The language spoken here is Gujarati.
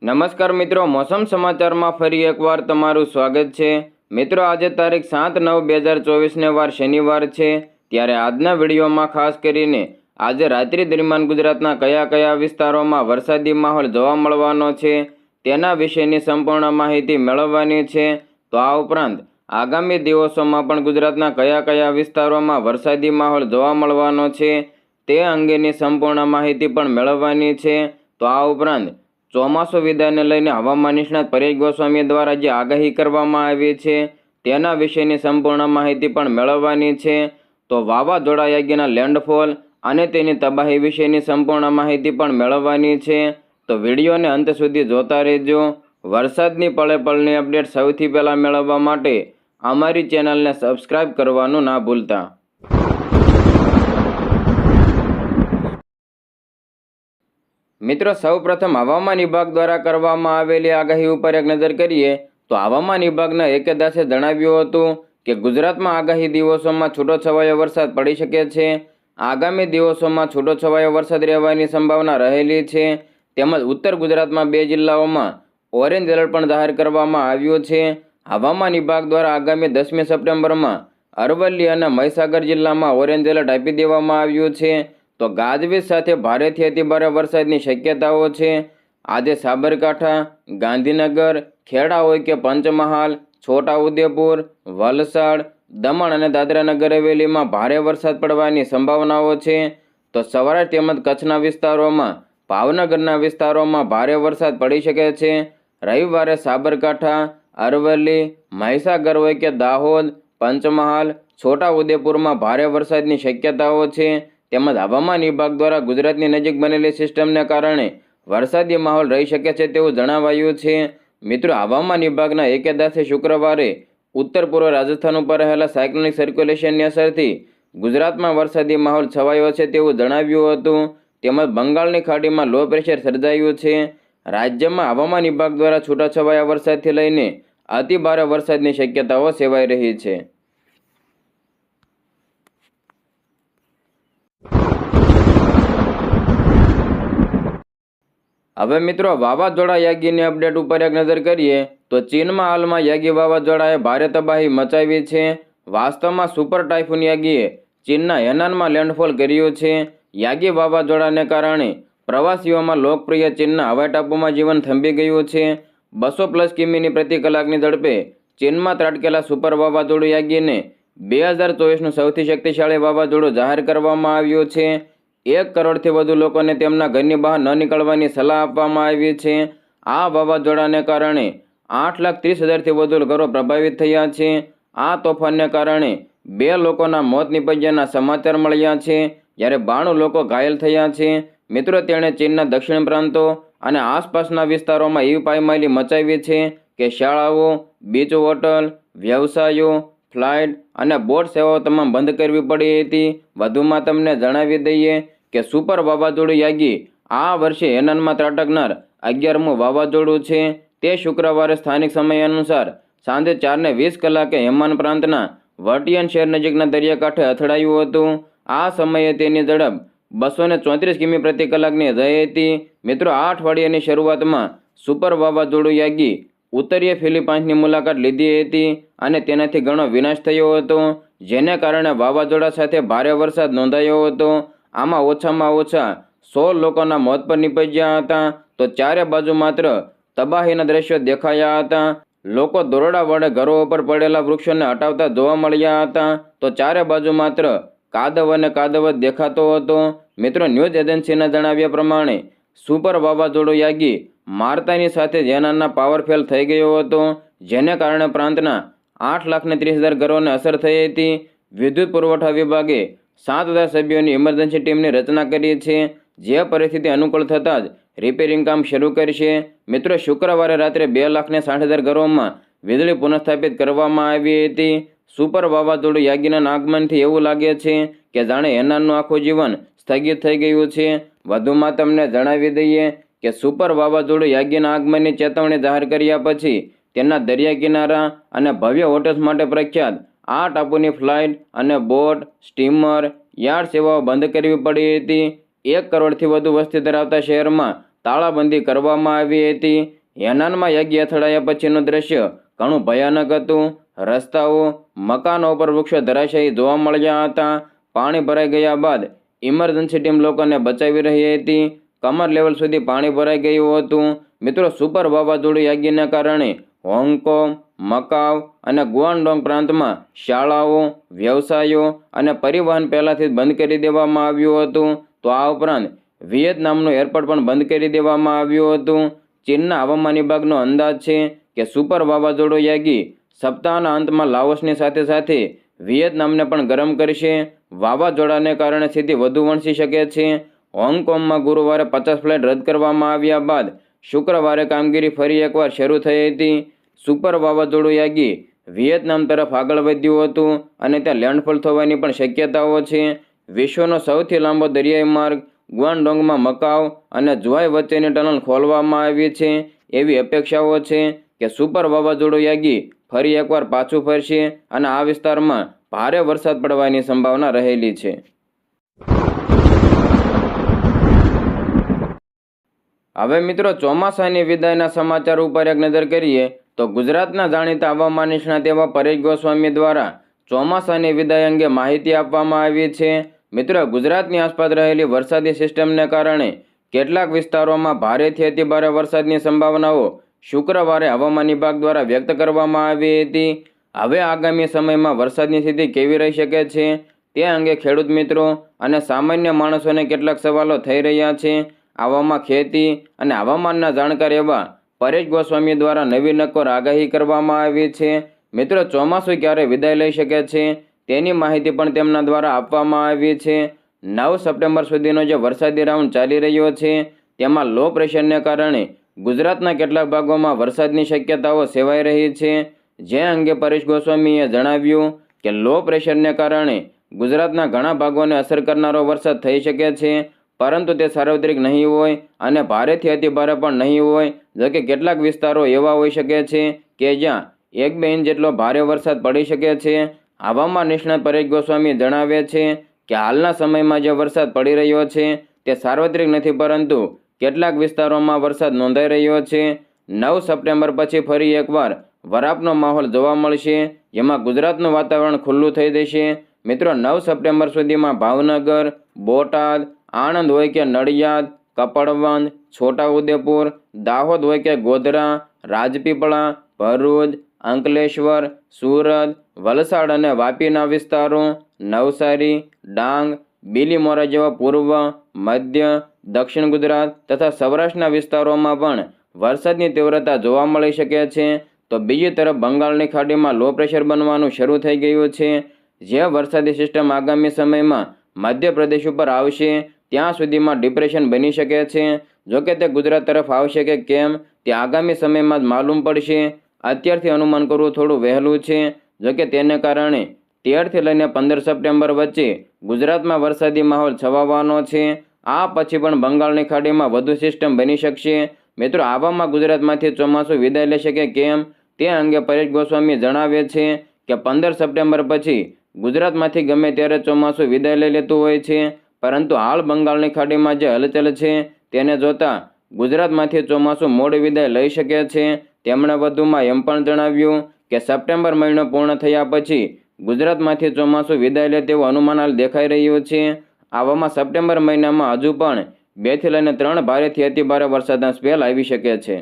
નમસ્કાર મિત્રો, મોસમ સમાચારમાં ફરી એકવાર તમારું સ્વાગત છે। મિત્રો, આજે તારીખ 7/9/2024 વાર શનિવાર છે। ત્યારે આજના વિડીયોમાં ખાસ કરીને આજે રાત્રિ દરમિયાન ગુજરાતના કયા કયા વિસ્તારોમાં વરસાદી માહોલ જોવા મળવાનો છે તેના વિશેની સંપૂર્ણ માહિતી મેળવવાની છે। તો આ ઉપરાંત આગામી દિવસોમાં પણ ગુજરાતના કયા કયા વિસ્તારોમાં વરસાદી માહોલ જોવા મળવાનો છે તે અંગેની સંપૂર્ણ માહિતી પણ મેળવવાની છે। તો આ ઉપરાંત ચોમાસું વિદાયને લઈને હવામાન નિષ્ણાત પરેશ ગોસ્વામી દ્વારા જે આગાહી કરવામાં આવી છે તેના વિશેની સંપૂર્ણ માહિતી પણ મેળવવાની છે। તો વાવાઝોડા યાગીના લેન્ડફોલ અને તેની તબાહી વિશેની સંપૂર્ણ માહિતી પણ મેળવવાની છે। તો વિડીયોને અંત સુધી જોતા રહેજો। વરસાદની પળે પળની અપડેટ સૌથી પહેલાં મેળવવા માટે અમારી ચેનલને સબસ્ક્રાઇબ કરવાનું ના ભૂલતા। મિત્રો, સૌપ્રથમ હવામાન વિભાગ દ્વારા કરવામાં આવેલી આગાહી ઉપર એક નજર કરીએ તો હવામાન વિભાગના એકેદાસે જણાવ્યું હતું કે ગુજરાતમાં આગાહી દિવસોમાં છૂટોછવાયો વરસાદ પડી શકે છે। આગામી દિવસોમાં છૂટોછવાયો વરસાદ રહેવાની સંભાવના રહેલી છે। તેમજ ઉત્તર ગુજરાતમાં 2 જિલ્લાઓમાં ઓરેન્જ એલર્ટ પણ જાહેર કરવામાં આવ્યું છે। હવામાન વિભાગ દ્વારા આગામી 10મી સપ્ટેમ્બરમાં અરવલ્લી અને મહીસાગર જિલ્લામાં ઓરેન્જ એલર્ટ આપી દેવામાં આવ્યું છે। તો ગાજવીજ સાથે ભારેથી અતિભારે વરસાદની શક્યતાઓ છે। આજે સાબરકાંઠા, ગાંધીનગર, ખેડા હોય કે પંચમહાલ, છોટાઉદેપુર, વલસાડ, દમણ અને દાદરાનગર હવેલીમાં ભારે વરસાદ પડવાની સંભાવનાઓ છે। તો સૌરાષ્ટ્ર તેમજ કચ્છના વિસ્તારોમાં, ભાવનગરના વિસ્તારોમાં ભારે વરસાદ પડી શકે છે। રવિવારે સાબરકાંઠા, અરવલ્લી, મહીસાગર હોય કે દાહોદ, પંચમહાલ, છોટાઉદેપુરમાં ભારે વરસાદની શક્યતાઓ છે। તેમજ હવામાન વિભાગ દ્વારા ગુજરાતની નજીક બનેલી સિસ્ટમને કારણે વરસાદી માહોલ રહી શકે છે તેવું જણાવાયું છે। મિત્રો, હવામાન વિભાગના એકેદાસે શુક્રવારે ઉત્તર પૂર્વ રાજસ્થાન ઉપર રહેલા સાયક્લોનિક સર્ક્યુલેશનની અસરથી ગુજરાતમાં વરસાદી માહોલ છવાયો છે તેવું જણાવ્યું હતું। તેમજ બંગાળની ખાડીમાં લો પ્રેશર સર્જાયું છે। રાજ્યમાં હવામાન વિભાગ દ્વારા છૂટાછવાયા વરસાદથી લઈને અતિભારે વરસાદની શક્યતાઓ સેવાઈ રહી છે। હવે મિત્રો, વાવાઝોડા યાગીની અપડેટ ઉપર એક નજર કરીએ તો ચીનમાં હાલમાં યાગી વાવાઝોડાએ ભારે તબાહી મચાવી છે। વાસ્તવમાં સુપર ટાઇફૂન યાગીએ ચીનના હેનાનમાં લેન્ડફોલ કર્યું છે। યાગી વાવાઝોડાને કારણે પ્રવાસીઓમાં લોકપ્રિય ચીનના હવાઈ ટાપુમાં જીવન થંભી ગયું છે। 200+ કિમીની પ્રતિ કલાકની ઝડપે ચીનમાં ત્રાટકેલા સુપર વાવાઝોડું યાગીને 2024નું સૌથી શક્તિશાળી વાવાઝોડું જાહેર કરવામાં આવ્યું છે। 1 કરોડથી વધુ લોકોને તેમના ઘરની બહાર ન નીકળવાની સલાહ આપવામાં આવી છે। આ વાવાઝોડાને કારણે 8,30,000થી વધુ ઘરો પ્રભાવિત થયા છે। આ તોફાનને કારણે 2 લોકોના મોત નીપજ્યાના સમાચાર મળ્યા છે, જ્યારે 92 લોકો ઘાયલ થયા છે। મિત્રો, તેણે ચીનના દક્ષિણ પ્રાંતો અને આસપાસના વિસ્તારોમાં એવી પાયમાલી મચાવી છે કે શાળાઓ, બીચ હોટલ, વ્યવસાયો, ફ્લાઇટ અને બોટ સેવાઓ તમામ બંધ કરવી પડી હતી। વધુમાં તમને જણાવી દઈએ કે સુપર વાવાઝોડું યાગી આ વર્ષે હેનાનમાં ત્રાટકનાર 11મું વાવાઝોડું છે। તે શુક્રવારે સ્થાનિક સમય અનુસાર સાંજે 4:20 કલાકે હેમાન પ્રાંતના વર્ટિયન શહેર નજીકના દરિયાકાંઠે અથડાયું હતું। આ સમયે તેની ઝડપ 234 કિમી પ્રતિ કલાકની રહી હતી। મિત્રો, આ અઠવાડિયાની શરૂઆતમાં સુપર વાવાઝોડું યાગી ઉત્તરીય ફિલિપાઇન્સની મુલાકાત લીધી હતી અને તેનાથી ઘણો વિનાશ થયો હતો, જેને કારણે વાવાઝોડા સાથે ભારે વરસાદ નોંધાયો હતો। આમાં ઓછામાં ઓછા 100 લોકોના મોત પર નીપજ્યા હતા। તો ચારે બાજુ માત્ર તબાહીના દ્રશ્યો દેખાયા હતા। લોકો દોરડા વડે ઘરો ઉપર પડેલા વૃક્ષોને હટાવતા જોવા મળ્યા હતા। તો ચારે બાજુ માત્ર કાદવ અને કાદવ જ દેખાતો હતો। મિત્રો, ન્યૂઝ એજન્સીના જણાવ્યા પ્રમાણે સુપર વાવાઝોડું યાગી મારતાની સાથે જ હેનાનના પાવર ફેલ થઈ ગયો હતો, જેને કારણે પ્રાંતના 8,30,000 ઘરોને અસર થઈ હતી। વિદ્યુત પુરવઠા વિભાગે 7,000 સભ્યોની ઇમરજન્સી ટીમની રચના કરી છે, જે પરિસ્થિતિ અનુકૂળ થતાં જ રિપેરિંગ કામ શરૂ કરશે। મિત્રો, શુક્રવારે રાત્રે 2,60,000 ઘરોમાં વીજળી પુનઃસ્થાપિત કરવામાં આવી હતી। સુપર વાવાઝોડું યાગીના આગમનથી એવું લાગે છે કે જાણે હેનાનનું આખું જીવન સ્થગિત થઈ ગયું છે। વધુમાં તમને જણાવી દઈએ કે સુપર વાવાઝોડું યાગીના આગમનની ચેતવણી જાહેર કર્યા પછી તેના દરિયા કિનારા અને ભવ્ય હોટેલ્સ માટે પ્રખ્યાત આ ટાપુની ફ્લાઇટ અને બોટ, સ્ટીમર, યાર્ડ સેવાઓ બંધ કરવી પડી હતી। 1 કરોડથી વધુ વસ્તી ધરાવતા શહેરમાં તાળાબંધી કરવામાં આવી હતી. હેનાનમાં યાગી અથડાયા પછીનું દ્રશ્ય ઘણું ભયાનક હતું. રસ્તાઓ, મકાનો પર વૃક્ષો ધરાશાયી જોવા મળ્યા હતા. પાણી ભરાઈ ગયા બાદ ઇમરજન્સી ટીમ લોકોને બચાવી રહી હતી. કમર લેવલ સુધી પાણી ભરાઈ ગયું હતું. મિત્રો, સુપર વાવાઝોડું યાગીના કારણે હોંગકોંગ, મકાઉ અને ગુઆન્ડોંગ પ્રાંતમાં શાળાઓ, વ્યવસાયો અને પરિવહન પહેલાથી જ બંધ કરી દેવામાં આવ્યું હતું. તો આ ઉપરાંત વિયેતનામનું એરપોર્ટ પણ બંધ કરી દેવામાં આવ્યું હતું. ચીનના હવામાન વિભાગનો અંદાજ છે કે સુપર વાવાઝોડું યાગી સપ્તાહના અંતમાં લાઓસની સાથે સાથે વિયેતનામને પણ ગરમ કરશે. વાવાઝોડાને કારણે સ્થિતિ વધુ વણસી શકે છે. હોંગકોંગમાં ગુરુવારે 50 ફ્લાઇટ રદ કરવામાં આવ્યા બાદ શુક્રવારે કામગીરી ફરી એકવાર શરૂ થઈ હતી. સુપર વાવાઝોડું યાગી વિયેતનામ તરફ આગળ વધ્યું હતું અને ત્યાં લેન્ડફોલ થવાની પણ શક્યતાઓ છે. વિશ્વનો સૌથી લાંબો દરિયાઈ માર્ગ ગુઆન્ડોંગમાં મકાઉ અને ઝુઆઈ વચ્ચેની ટનલ ખોલવામાં આવી છે. એવી અપેક્ષાઓ છે કે સુપર વાવાઝોડું યાગી ફરી એકવાર પાછું ફરશે અને આ વિસ્તારમાં ભારે વરસાદ પડવાની સંભાવના રહેલી છે. હવે મિત્રો, ચોમાસાની વિદાયના સમાચાર ઉપર એક નજર કરીએ તો ગુજરાતના જાણીતા હવામાન નિષ્ણાત એવા પરેશ ગોસ્વામી દ્વારા ચોમાસાની વિદાય અંગે માહિતી આપવામાં આવી છે. મિત્રો, ગુજરાતની આસપાસ રહેલી વરસાદી સિસ્ટમને કારણે કેટલાક વિસ્તારોમાં ભારેથી અતિભારે વરસાદની સંભાવનાઓ શુક્રવારે હવામાન વિભાગ દ્વારા વ્યક્ત કરવામાં આવી હતી. હવે આગામી સમયમાં વરસાદની સ્થિતિ કેવી રહી શકે છે તે અંગે ખેડૂત મિત્રો અને સામાન્ય માણસોને કેટલાક સવાલો થઈ રહ્યા છે. આવામાં ખેતી અને હવામાનના જાણકાર એવા પરેશ ગોસ્વામી દ્વારા નવી નક્કોર આગાહી કરવામાં આવી છે. મિત્રો, ચોમાસું ક્યારે વિદાય લઈ શકે છે તેની માહિતી પણ તેમના દ્વારા આપવામાં આવી છે. 9 સપ્ટેમ્બર સુધીનો જે વરસાદી રાઉન્ડ ચાલી રહ્યો છે તેમાં લો પ્રેશરને કારણે ગુજરાતના કેટલાક ભાગોમાં વરસાદની શક્યતાઓ સેવાઈ રહી છે. જે અંગે પરેશ ગોસ્વામીએ જણાવ્યું કે લો પ્રેશરને કારણે ગુજરાતના ઘણા ભાગોને અસર કરનારો વરસાદ થઈ શકે છે, પરંતુ તે સાર્વત્રિક નહીં હોય અને ભારેથી અતિભારે પણ નહીં હોય. જોકે કેટલાક વિસ્તારો એવા હોઈ શકે છે કે જ્યાં 1-2 ઇંચ જેટલો ભારે વરસાદ પડી શકે છે. હવામાન નિષ્ણાત પરેશ ગોસ્વામી જણાવે છે કે હાલના સમયમાં જે વરસાદ પડી રહ્યો છે તે સાર્વત્રિક નથી, પરંતુ કેટલાક વિસ્તારોમાં વરસાદ નોંધાઈ રહ્યો છે. 9 સપ્ટેમ્બર પછી ફરી એકવાર વરાપનો માહોલ જોવા મળશે, જેમાં ગુજરાતનું વાતાવરણ ખુલ્લું થઈ જશે. મિત્રો, 9 સપ્ટેમ્બર સુધીમાં ભાવનગર, બોટાદ, આણંદ હોય કે નડિયાદ, કપડવંજ, છોટાઉદેપુર, દાહોદ હોય કે ગોધરા, રાજપીપળા, ભરૂચ, અંકલેશ્વર, સુરત, વલસાડ અને વાપીના વિસ્તારો, નવસારી, ડાંગ, બીલીમોરા જેવા પૂર્વ, મધ્ય, દક્ષિણ ગુજરાત તથા સૌરાષ્ટ્રના વિસ્તારોમાં પણ વરસાદની તીવ્રતા જોવા મળી શકે છે. તો બીજી તરફ બંગાળની ખાડીમાં લો પ્રેશર બનવાનું શરૂ થઈ ગયું છે. જે વરસાદી સિસ્ટમ આગામી સમયમાં મધ્યપ્રદેશ ઉપર આવશે ત્યાં સુધીમાં ડિપ્રેશન બની શકે છે. જોકે તે ગુજરાત તરફ આવશે કે કેમ તે આગામી સમયમાં જ માલુમ પડશે. અત્યારથી અનુમાન કરવું થોડું વહેલું છે. જોકે તેને કારણે 13થી લઈને 15 સપ્ટેમ્બર વચ્ચે ગુજરાતમાં વરસાદી માહોલ છવાવાનો છે. આ પછી પણ બંગાળની ખાડીમાં વધુ સિસ્ટમ બની શકશે. મિત્રો, આવામાં ગુજરાતમાંથી ચોમાસું વિદાય લેશે કે કેમ તે અંગે પરેશ ગોસ્વામી જણાવે છે કે 15 સપ્ટેમ્બર પછી ગુજરાતમાંથી ગમે ત્યારે ચોમાસું વિદાય લઈ લેતું હોય છે, પરંતુ હાલ બંગાળની ખાડીમાં જે હલચલ છે તેને જોતા ગુજરાતમાંથી ચોમાસું મોડું વિદાય લઈ શકે છે. તેમણે વધુમાં એમ પણ જણાવ્યું કે સપ્ટેમ્બર મહિનો પૂર્ણ થયા પછી ગુજરાતમાંથી ચોમાસું વિદાય લે તેવું અનુમાન હાલ દેખાઈ રહ્યું છે. આવામાં સપ્ટેમ્બર મહિનામાં હજુ પણ 2 થી લઈને 3 ભારેથી અતિભારે વરસાદના સ્પેલ આવી શકે છે.